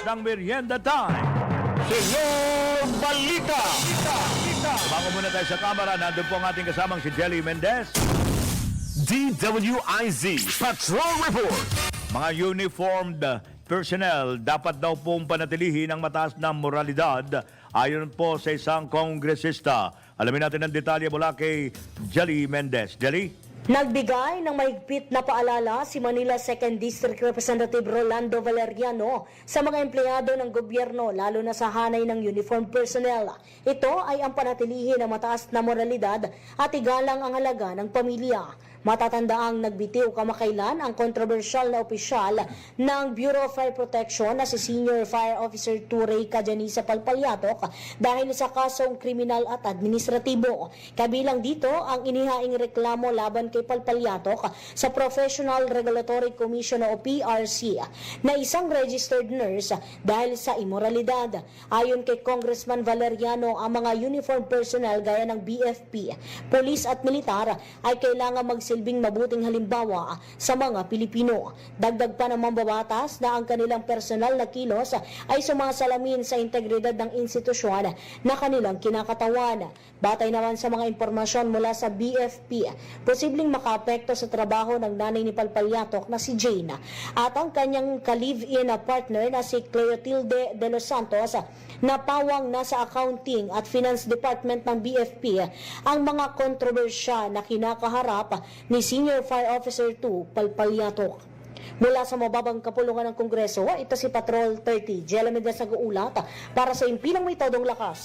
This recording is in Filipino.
ang Merienda Time. Senyor Balita! Bago muna tayo sa kamera, nandun po ang ating kasamang si Jelly Mendez. DWIZ Patrol Report! Mga uniformed personnel dapat daw pong panatilihin ang mataas na moralidad ayon po sa isang kongresista. Alamin natin ang detalye mula kay Jelly Mendez. Jelly? Nagbigay ng mahigpit na paalala si Manila 2nd District Representative Rolando Valeriano sa mga empleyado ng gobyerno lalo na sa hanay ng uniform personnel. Ito ay ang panatilihin ng mataas na moralidad at igalang ang halaga ng pamilya. Matatandaang nagbitiw kamakailan ang kontrobersyal na opisyal ng Bureau of Fire Protection na si Senior Fire Officer Turay Cajanisa Palpalyatok dahil sa kasong kriminal at administratibo. Kabilang dito ang inihaing reklamo laban kay Palpalyatok sa Professional Regulatory Commission o PRC na isang registered nurse dahil sa imoralidad. Ayon kay Congressman Valeriano, ang mga uniform personnel gaya ng BFP, polis at militar ay kailangan magsilbing mabuting halimbawa sa mga Pilipino. Dagdag pa ng mambabatas na ang kanilang personal na kilos ay sumasalamin sa integridad ng institusyon na kanilang kinakatawan. Batay naman sa mga impormasyon mula sa BFP, posibleng makaapekto sa trabaho ng nanay ni Palpalyatok na si Jane at ang kanyang ka-live-in na partner na si Cleotilde de los Santos na pawang nasa accounting at finance department ng BFP ang mga kontrobersya na kinakaharap ni Senior Fire Officer 2 Palpalyatok. Mula sa mababang kapulungan ng Kongreso, ito si Patrol 30, Jelly Mendez nag-uulat para sa Impilang May Todong Lakas.